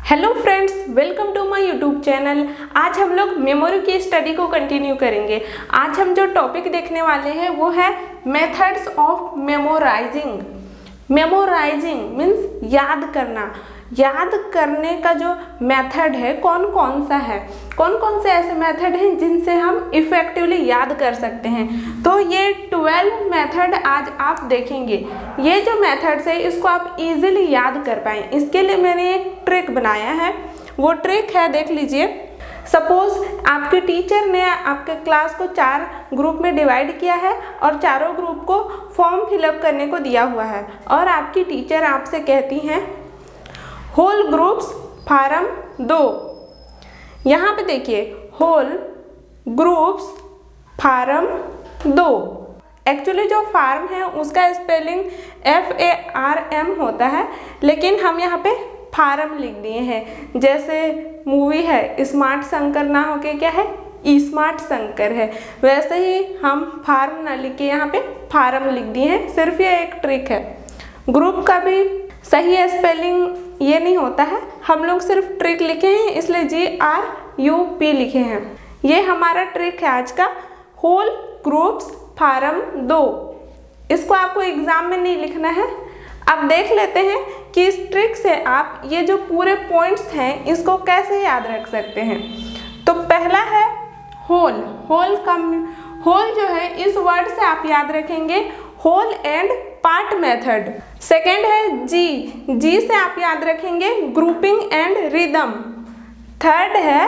Hello friends, welcome to my YouTube channel. आज हम लोग मेमोरी की स्टडी को कंटिन्यू करेंगे। आज हम जो टॉपिक देखने वाले हैं वो है methods of memorising. Memorising means याद करना। याद करने का जो मेथड है कौन कौन सा है, कौन कौन से ऐसे मेथड हैं जिनसे हम इफ़ेक्टिवली याद कर सकते हैं। तो ये 12 मेथड आज आप देखेंगे। ये जो मेथड्स है इसको आप इजीली याद कर पाएँ, इसके लिए मैंने एक ट्रिक बनाया है। वो ट्रिक है, देख लीजिए। सपोज आपके टीचर ने आपके क्लास को 4 ग्रुप में डिवाइड किया है और चारों ग्रुप को फॉर्म फिलअप करने को दिया हुआ है और आपकी टीचर आपसे कहती हैं होल ग्रुप्स फार्म 2। यहाँ पे देखिए, होल ग्रुप्स फार्म 2। एक्चुअली जो फार्म है उसका स्पेलिंग FARM होता है, लेकिन हम यहाँ पे फार्म लिख दिए हैं। जैसे मूवी है स्मार्ट शंकर ना होके क्या है, स्मार्ट शंकर है, वैसे ही हम फार्म ना लिख के यहाँ पे फार्म लिख दिए हैं। सिर्फ ये एक ट्रिक है। ग्रुप का भी सही स्पेलिंग ये नहीं होता है, हम लोग सिर्फ ट्रिक लिखे हैं इसलिए GRUP लिखे हैं। ये हमारा ट्रिक है आज का, होल ग्रुप्स फार्म 2। इसको आपको एग्जाम में नहीं लिखना है। अब देख लेते हैं कि इस ट्रिक से आप ये जो पूरे पॉइंट्स हैं इसको कैसे याद रख सकते हैं। तो पहला है होल। होल जो है इस वर्ड से आप याद रखेंगे whole and part method. Second है जी से आप याद रखेंगे ग्रुपिंग एंड रिदम। थर्ड है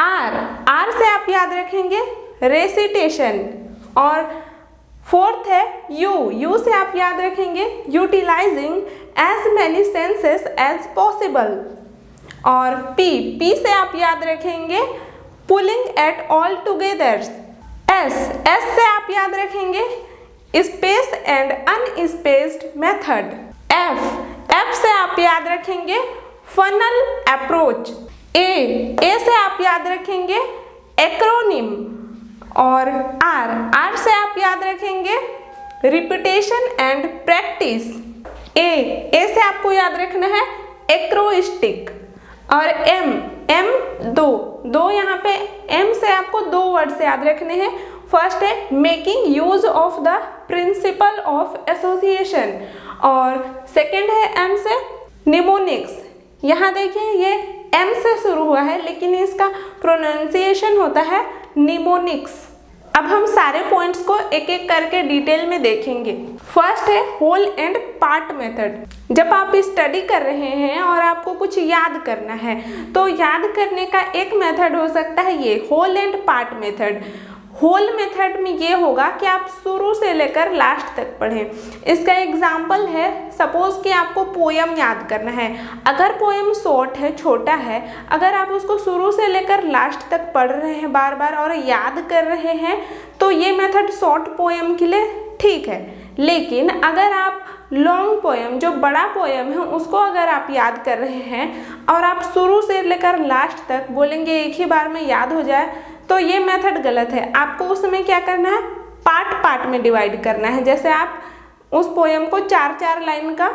आर से आप याद रखेंगे रेसिटेशन। और फोर्थ है यू से आप याद रखेंगे utilising as many senses as possible. और पी से आप याद रखेंगे pulling at all together. S से आप याद रखेंगे space and unspaced method. F से आप याद रखेंगे फनल अप्रोच। ए से आप याद रखेंगे एक्रोनिम। और आर से आप याद रखेंगे रिपीटेशन एंड प्रैक्टिस। ए से आपको याद रखना है एक्रोस्टिक। और एम दो यहाँ पे एम से आपको 2 वर्ड से याद रखने हैं। फर्स्ट है making use of the principle of association और सेकेंड है एम से निमोनिक्स। यहाँ देखिए ये एम से शुरू हुआ है लेकिन इसका प्रोनाउंसिएशन होता है निमोनिक्स। अब हम सारे पॉइंट्स को एक एक करके डिटेल में देखेंगे। फर्स्ट है होल एंड पार्ट मेथड। जब आप स्टडी कर रहे हैं और आपको कुछ याद करना है तो याद करने का एक मेथड हो सकता है ये whole and part method. Whole method में ये होगा कि आप शुरू से लेकर लास्ट तक पढ़ें। इसका एग्जाम्पल है, सपोज कि आपको पोयम याद करना है। अगर पोयम शॉर्ट है, छोटा है, अगर आप उसको शुरू से लेकर लास्ट तक पढ़ रहे हैं बार बार और याद कर रहे हैं तो ये मेथड शॉर्ट पोयम के लिए ठीक है। लेकिन अगर आप लॉन्ग पोयम, जो बड़ा पोयम है, उसको अगर आप याद कर रहे हैं और आप शुरू से लेकर लास्ट तक बोलेंगे एक ही बार में याद हो जाए तो ये मेथड गलत है। आपको उस समय क्या करना है, पार्ट में डिवाइड करना है। जैसे आप उस पोयम को 4-4 लाइन का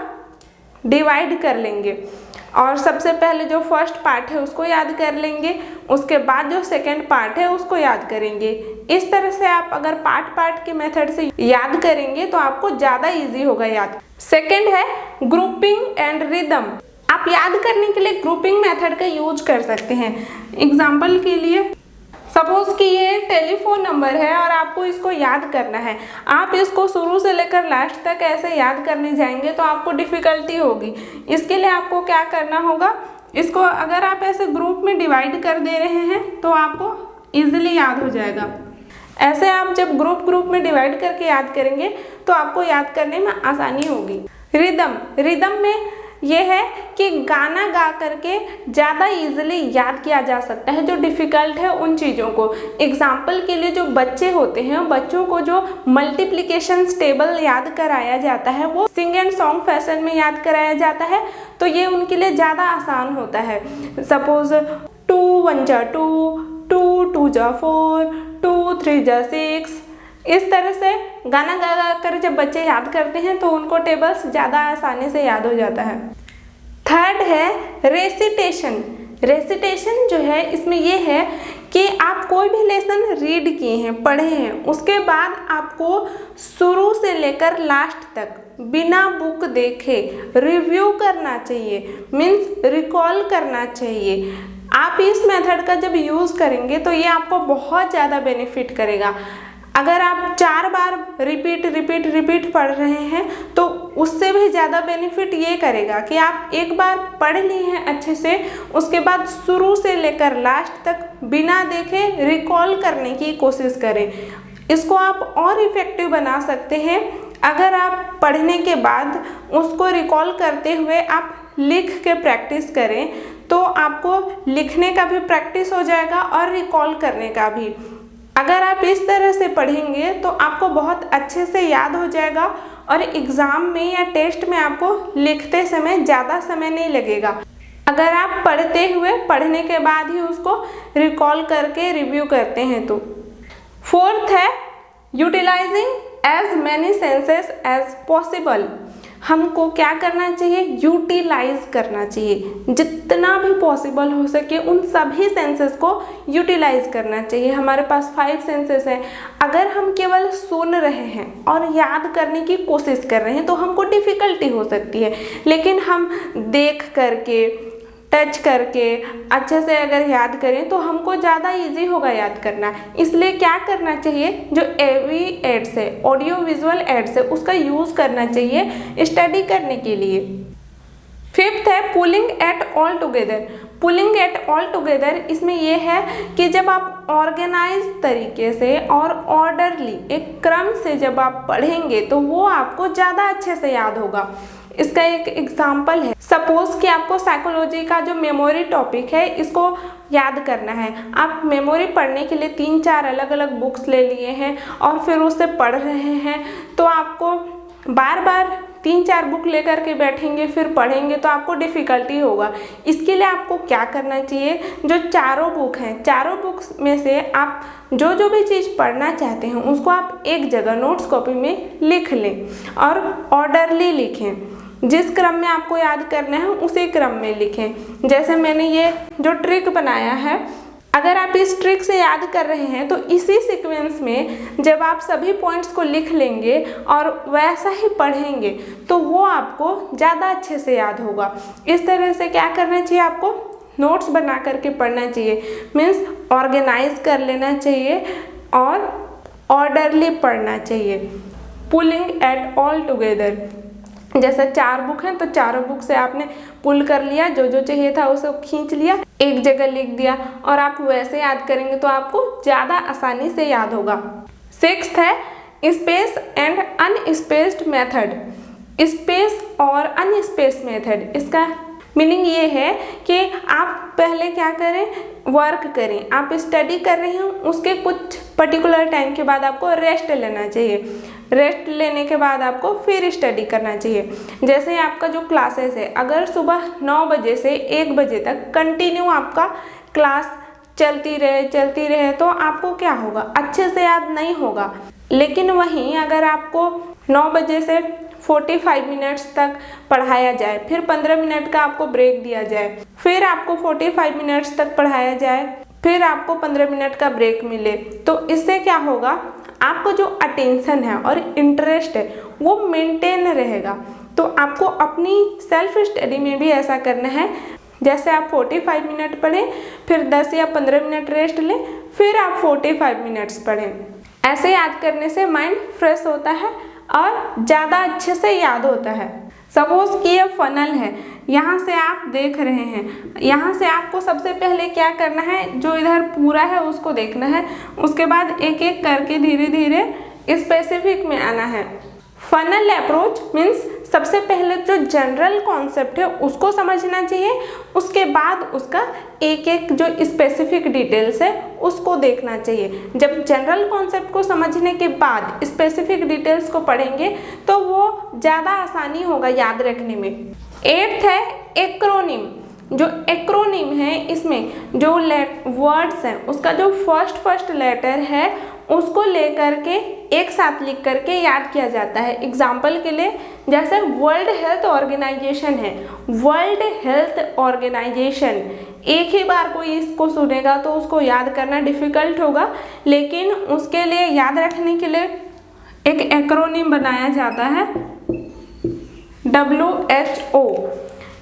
डिवाइड कर लेंगे और सबसे पहले जो फर्स्ट पार्ट है उसको याद कर लेंगे, उसके बाद जो सेकंड पार्ट है उसको याद करेंगे। इस तरह से आप अगर पार्ट के मेथड से याद करेंगे तो आपको ज़्यादा इजी होगा याद। सेकेंड है ग्रुपिंग एंड रिदम। आप याद करने के लिए ग्रुपिंग मेथड का यूज कर सकते हैं। एग्जाम्पल के लिए सपोज कि ये टेलीफोन नंबर है और आपको इसको याद करना है। आप इसको शुरू से लेकर लास्ट तक ऐसे याद करने जाएंगे तो आपको डिफ़िकल्टी होगी। इसके लिए आपको क्या करना होगा, इसको अगर आप ऐसे ग्रुप में डिवाइड कर दे रहे हैं तो आपको इजीली याद हो जाएगा। ऐसे आप जब ग्रुप में डिवाइड करके याद करेंगे तो आपको याद करने में आसानी होगी। रिदम में ये है कि गाना गा करके ज़्यादा इजीली याद किया जा सकता है जो डिफ़िकल्ट है उन चीज़ों को। एग्जाम्पल के लिए जो बच्चे होते हैं, बच्चों को जो मल्टीप्लिकेशन टेबल याद कराया जाता है वो सिंग एंड सॉन्ग फैशन में याद कराया जाता है तो ये उनके लिए ज़्यादा आसान होता है। सपोज 2 1 जा 2, 2 2 जा 4, 2 3 जा 6। इस तरह से गाना गा कर जब बच्चे याद करते हैं तो उनको टेबल्स ज़्यादा आसानी से याद हो जाता है। थर्ड थर्ड है रेसिटेशन। रेसिटेशन जो है इसमें ये है कि आप कोई भी लेसन रीड किए हैं, पढ़े हैं, उसके बाद आपको शुरू से लेकर लास्ट तक बिना बुक देखे रिव्यू करना चाहिए, मीन्स रिकॉल करना चाहिए। आप इस मेथड का जब यूज़ करेंगे तो ये आपको बहुत ज़्यादा बेनिफिट करेगा। अगर आप 4 बार रिपीट पढ़ रहे हैं तो उससे भी ज़्यादा बेनिफिट ये करेगा कि आप एक बार पढ़ लिए हैं अच्छे से, उसके बाद शुरू से लेकर लास्ट तक बिना देखे रिकॉल करने की कोशिश करें। इसको आप और इफ़ेक्टिव बना सकते हैं अगर आप पढ़ने के बाद उसको रिकॉल करते हुए आप लिख के प्रैक्टिस करें, तो आपको लिखने का भी प्रैक्टिस हो जाएगा और रिकॉल करने का भी। अगर आप इस तरह से पढ़ेंगे तो आपको बहुत अच्छे से याद हो जाएगा और एग्ज़ाम में या टेस्ट में आपको लिखते समय ज़्यादा समय नहीं लगेगा, अगर आप पढ़ते हुए पढ़ने के बाद ही उसको रिकॉल करके रिव्यू करते हैं तो। फोर्थ है utilising as many senses as possible. हमको क्या करना चाहिए? यूटिलाइज करना चाहिए, जितना भी पॉसिबल हो सके उन सभी सेंसेस को यूटिलाइज करना चाहिए। हमारे पास 5 सेंसेस हैं, अगर हम केवल सुन रहे हैं और याद करने की कोशिश कर रहे हैं तो हमको डिफ़िकल्टी हो सकती है, लेकिन हम देख करके, टच करके अच्छे से अगर याद करें तो हमको ज़्यादा इजी होगा याद करना। इसलिए क्या करना चाहिए, जो AV एड्स है, ऑडियो विजुअल एड्स है, उसका यूज़ करना चाहिए स्टडी करने के लिए। फिफ्थ है pulling at all together. Pulling at all together इसमें यह है कि जब आप ऑर्गेनाइज तरीके से और ऑर्डरली एक क्रम से जब आप पढ़ेंगे तो वो आपको ज़्यादा अच्छे से याद होगा। इसका एक एग्जाम्पल है, सपोज कि आपको साइकोलॉजी का जो मेमोरी टॉपिक है इसको याद करना है। आप मेमोरी पढ़ने के लिए 3-4 अलग अलग बुक्स ले लिए हैं और फिर उससे पढ़ रहे हैं, तो आपको बार बार 3-4 बुक लेकर के बैठेंगे फिर पढ़ेंगे तो आपको डिफ़िकल्टी होगा। इसके लिए आपको क्या करना चाहिए, जो चारों बुक हैं, चारों बुक्स में से आप जो भी चीज़ पढ़ना चाहते हैं उसको आप एक जगह नोट्स कॉपी में लिख लें और ऑर्डरली लिखें। जिस क्रम में आपको याद करना है उसी क्रम में लिखें। जैसे मैंने ये जो ट्रिक बनाया है, अगर आप इस ट्रिक से याद कर रहे हैं तो इसी सीक्वेंस में जब आप सभी पॉइंट्स को लिख लेंगे और वैसा ही पढ़ेंगे तो वो आपको ज़्यादा अच्छे से याद होगा। इस तरह से क्या करना चाहिए, आपको नोट्स बना करके पढ़ना चाहिए, मीन्स ऑर्गेनाइज कर लेना चाहिए और ऑर्डरली पढ़ना चाहिए। पुलिंग एट ऑल टुगेदर, जैसे 4 बुक हैं तो चारों बुक से आपने पुल कर लिया, जो चाहिए था उसे खींच लिया, एक जगह लिख दिया और आप वैसे याद करेंगे तो आपको ज़्यादा आसानी से याद होगा। 6th है space and unspaced method. Space और अनस्पेस्ड मेथड, इसका मीनिंग ये है कि आप पहले क्या करें, वर्क करें। आप स्टडी कर रहे हैं, उसके कुछ पर्टिकुलर टाइम के बाद आपको रेस्ट लेना चाहिए। रेस्ट लेने के बाद आपको फिर स्टडी करना चाहिए। जैसे आपका जो क्लासेस है, अगर सुबह 9 बजे से 1 बजे तक कंटिन्यू आपका क्लास चलती रहे तो आपको क्या होगा, अच्छे से याद नहीं होगा। लेकिन वहीं अगर आपको 9 बजे से 45 मिनट्स तक पढ़ाया जाए, फिर 15 मिनट का आपको ब्रेक दिया जाए, फिर आपको 45 मिनट्स तक पढ़ाया जाए, फिर आपको 15 मिनट का ब्रेक मिले, तो इससे क्या होगा, आपको जो अटेंशन है और इंटरेस्ट है वो मेंटेन रहेगा। तो आपको अपनी सेल्फ स्टडी में भी ऐसा करना है, जैसे आप 45 मिनट पढ़ें, फिर 10 या 15 मिनट रेस्ट लें, फिर आप 45 मिनट्स पढ़ें। ऐसे याद करने से माइंड फ्रेश होता है और ज़्यादा अच्छे से याद होता है। सपोज कि ये फनल है, यहाँ से आप देख रहे हैं, यहाँ से आपको सबसे पहले क्या करना है, जो इधर पूरा है उसको देखना है, उसके बाद एक एक करके धीरे धीरे स्पेसिफिक में आना है। फनल अप्रोच मीन्स सबसे पहले जो जनरल कॉन्सेप्ट है उसको समझना चाहिए, उसके बाद उसका एक एक जो स्पेसिफिक डिटेल्स है उसको देखना चाहिए। जब जनरल कॉन्सेप्ट को समझने के बाद स्पेसिफिक डिटेल्स को पढ़ेंगे तो वो ज़्यादा आसानी होगा याद रखने में। 8th है एक्रोनिम। जो एक्रोनिम है, इसमें जो वर्ड्स हैं उसका जो फर्स्ट लेटर है उसको लेकर के एक साथ लिख करके याद किया जाता है। एग्जाम्पल के लिए जैसे वर्ल्ड हेल्थ ऑर्गेनाइजेशन है, वर्ल्ड हेल्थ ऑर्गेनाइजेशन, एक ही बार कोई इसको सुनेगा तो उसको याद करना डिफ़िकल्ट होगा, लेकिन उसके लिए याद रखने के लिए एक एक्रोनिम बनाया जाता है WHO।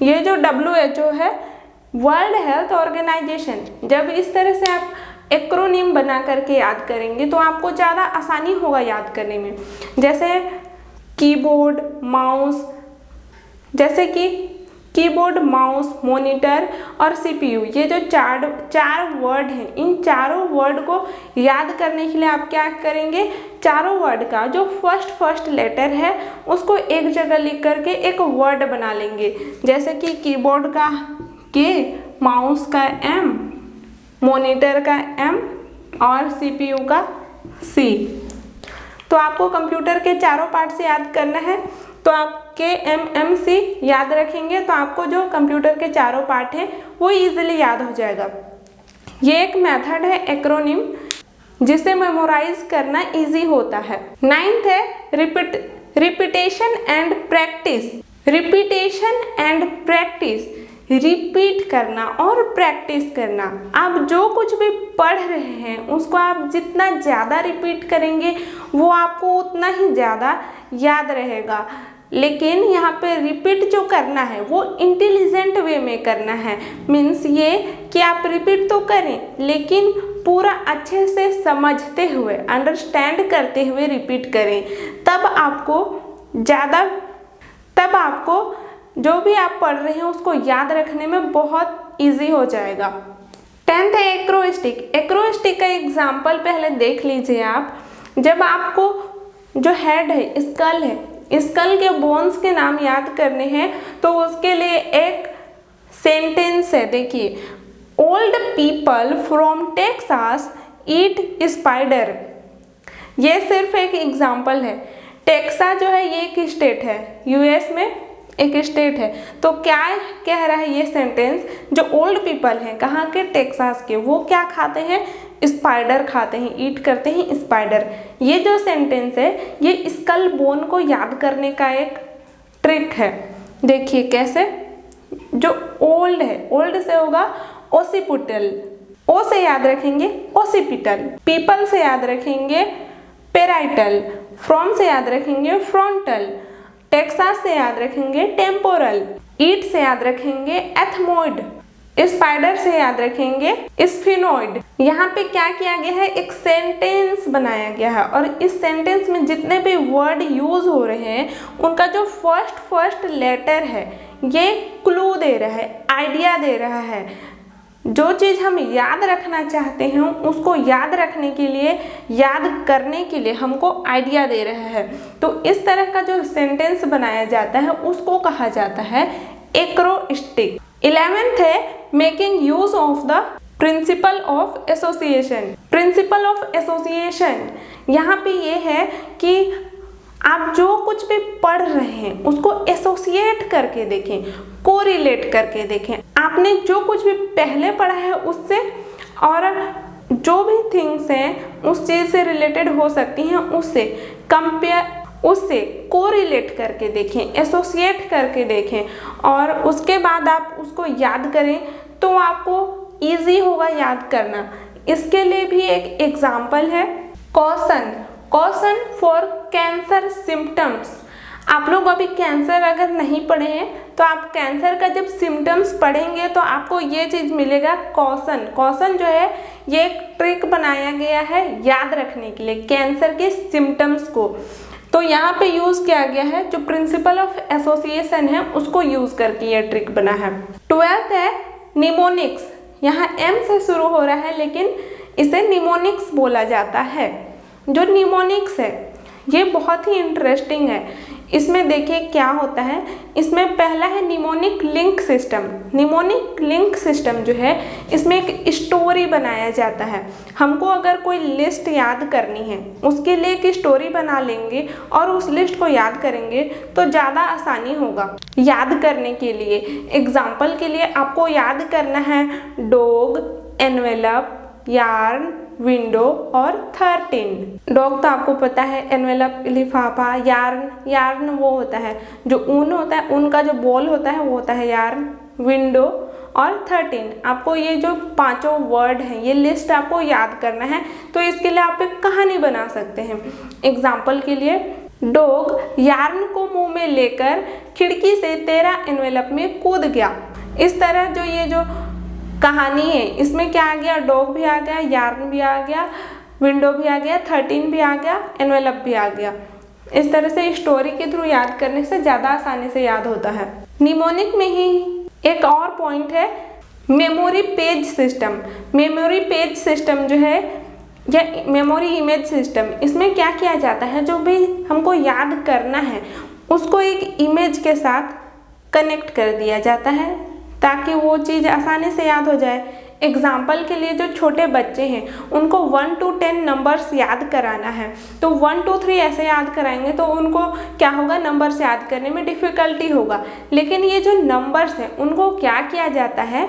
ये जो WHO है, वर्ल्ड हेल्थ ऑर्गेनाइजेशन, जब इस तरह से आप एक्रोनिम बना करके याद करेंगे तो आपको ज़्यादा आसानी होगा याद करने में। जैसे कीबोर्ड, माउस, जैसे कि कीबोर्ड, माउस, मॉनिटर और CPU, ये जो चार वर्ड हैं, इन चारों वर्ड को याद करने के लिए आप क्या करेंगे, चारों वर्ड का जो फर्स्ट लेटर है उसको एक जगह लिख करके एक वर्ड बना लेंगे। जैसे कि कीबोर्ड का K, माउस का M, मॉनिटर का M और CPU का C। तो आपको कंप्यूटर के चारों पार्ट से याद करना है, तो आप KMMC याद रखेंगे तो आपको जो कंप्यूटर के चारों पार्ट हैं वो इजीली याद हो जाएगा। ये एक मेथड है एक्रोनिम, जिसे मेमोराइज करना इजी होता है। 9th है repetition and practice. Repetition and practice, repeat करना और प्रैक्टिस करना। आप जो कुछ भी पढ़ रहे हैं उसको आप जितना ज़्यादा रिपीट करेंगे वो आपको उतना ही ज़्यादा याद रहेगा। लेकिन यहाँ पे रिपीट जो करना है वो इंटेलिजेंट वे में करना है। मीन्स ये कि आप रिपीट तो करें लेकिन पूरा अच्छे से समझते हुए, अंडरस्टैंड करते हुए रिपीट करें, तब आपको जो भी आप पढ़ रहे हैं उसको याद रखने में बहुत इजी हो जाएगा। 10th है एक्रोस्टिक। एक्रोस्टिक का एग्जाम्पल पहले देख लीजिए आप। जब आपको जो हेड है, स्कल है, स्कल के बोन्स के नाम याद करने हैं तो उसके लिए एक सेंटेंस है, देखिए, old people from Texas eat spider. ये सिर्फ एक एग्जाम्पल है। टेक्सास जो है ये एक स्टेट है, US में एक स्टेट है। तो क्या कह रहा है ये सेंटेंस, जो ओल्ड पीपल हैं, कहाँ के, टेक्सास के, वो क्या खाते हैं, स्पाइडर खाते हैं, ईट करते हैं स्पाइडर। ये जो सेंटेंस है ये स्कल बोन को याद करने का एक ट्रिक है। देखिए कैसे, जो ओल्ड है, ओल्ड से होगा ओसिपिटल, ओ से याद रखेंगे ओसिपिटल, पीपल से याद रखेंगे पेराइटल, फ्रॉम से याद रखेंगे फ्रंटल, टेक्सास से याद रखेंगे टेम्पोरल, ईट से याद रखेंगे एथमोइड, स्पाइडर से याद रखेंगे स्फिनोइड। यहाँ पे क्या किया गया है, एक सेंटेंस बनाया गया है और इस सेंटेंस में जितने भी वर्ड यूज हो रहे हैं उनका जो फर्स्ट लेटर है ये क्लू दे रहा है, आइडिया दे रहा है। जो चीज़ हम याद रखना चाहते हैं उसको याद रखने के लिए, याद करने के लिए हमको आइडिया दे रहा है। तो इस तरह का जो सेंटेंस बनाया जाता है उसको कहा जाता है एक्रोस्टिक। 11th है making use of the principle of association. Principle of association यहाँ पे ये है कि आप जो कुछ भी पढ़ रहे हैं उसको एसोसिएट करके देखें, कोरिलेट करके देखें। आपने जो कुछ भी पहले पढ़ा है उससे, और जो भी थिंग्स हैं उस चीज़ से रिलेटेड हो सकती हैं, उससे कंपेयर, उससे कोरिलेट करके देखें, एसोसिएट करके देखें और उसके बाद आप उसको याद करें तो आपको इजी होगा याद करना। इसके लिए भी एक एग्जाम्पल है caution. Caution for cancer symptoms. आप लोग अभी कैंसर अगर नहीं पढ़े हैं तो आप कैंसर का जब सिम्टम्स पढ़ेंगे तो आपको ये चीज़ मिलेगा कॉशन। कॉशन जो है ये एक ट्रिक बनाया गया है याद रखने के लिए कैंसर के सिम्टम्स को। तो यहाँ पे यूज़ किया गया है जो प्रिंसिपल ऑफ एसोसिएशन है उसको यूज़ करके ये ट्रिक बना है। 12th है निमोनिक्स। यहाँ M से शुरू हो रहा है लेकिन इसे निमोनिक्स बोला जाता है। जो निमोनिक्स है ये बहुत ही इंटरेस्टिंग है। इसमें देखिए क्या होता है, इसमें पहला है mnemonic link system. Mnemonic link system जो है इसमें एक स्टोरी बनाया जाता है। हमको अगर कोई लिस्ट याद करनी है उसके लिए एक स्टोरी बना लेंगे और उस लिस्ट को याद करेंगे तो ज़्यादा आसानी होगा याद करने के लिए। एग्जाम्पल के लिए आपको याद करना है डॉग, एनवेलप, यार्न, विंडो और 13। डॉग तो आपको पता है, एनवेलप, लिफाफा, यार्न वो होता है जो ऊन होता है, ऊन का जो बॉल होता है वो होता है यार्न, विंडो और 13। आपको ये जो पांचों वर्ड हैं, ये लिस्ट आपको याद करना है। तो इसके लिए आप एक कहानी बना सकते हैं। एग्जाम्पल के लिए, डॉग यार्न को मुंह में लेकर खिड़की से 13 एनवेलप में कूद गया। इस तरह जो ये जो कहानी है, इसमें क्या आ गया, डॉग भी आ गया, यार्न भी आ गया, विंडो भी आ गया, 13 भी आ गया, एनवेलप भी आ गया। इस तरह से स्टोरी के थ्रू याद करने से ज़्यादा आसानी से याद होता है। निमोनिक में ही एक और पॉइंट है, memory page system. Memory page system जो है या मेमोरी इमेज सिस्टम, इसमें क्या किया जाता है, जो भी हमको याद करना है उसको एक इमेज के साथ कनेक्ट कर दिया जाता है ताकि वो चीज़ आसानी से याद हो जाए। एग्जाम्पल के लिए, जो छोटे बच्चे हैं उनको 1 to 10 नंबर्स याद कराना है, तो 1 2 3 ऐसे याद कराएंगे तो उनको क्या होगा, नंबर्स याद करने में डिफ़िकल्टी होगा। लेकिन ये जो नंबर्स हैं उनको क्या किया जाता है,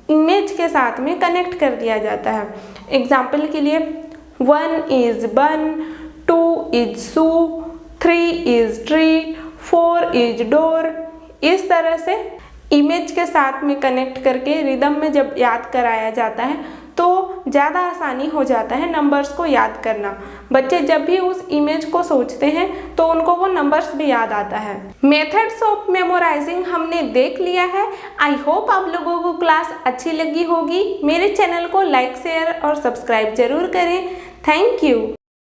इमेज के साथ में कनेक्ट कर दिया जाता है। एग्जाम्पल के लिए, 1 is bun, 2 is shoe, 3 is tree, 4 is door। इस तरह से इमेज के साथ में कनेक्ट करके रिदम में जब याद कराया जाता है तो ज़्यादा आसानी हो जाता है नंबर्स को याद करना। बच्चे जब भी उस इमेज को सोचते हैं तो उनको वो नंबर्स भी याद आता है। मेथड्स ऑफ मेमोराइजिंग हमने देख लिया है। आई होप आप लोगों को क्लास अच्छी लगी होगी। मेरे चैनल को लाइक, शेयर और सब्सक्राइब जरूर करें। Thank you.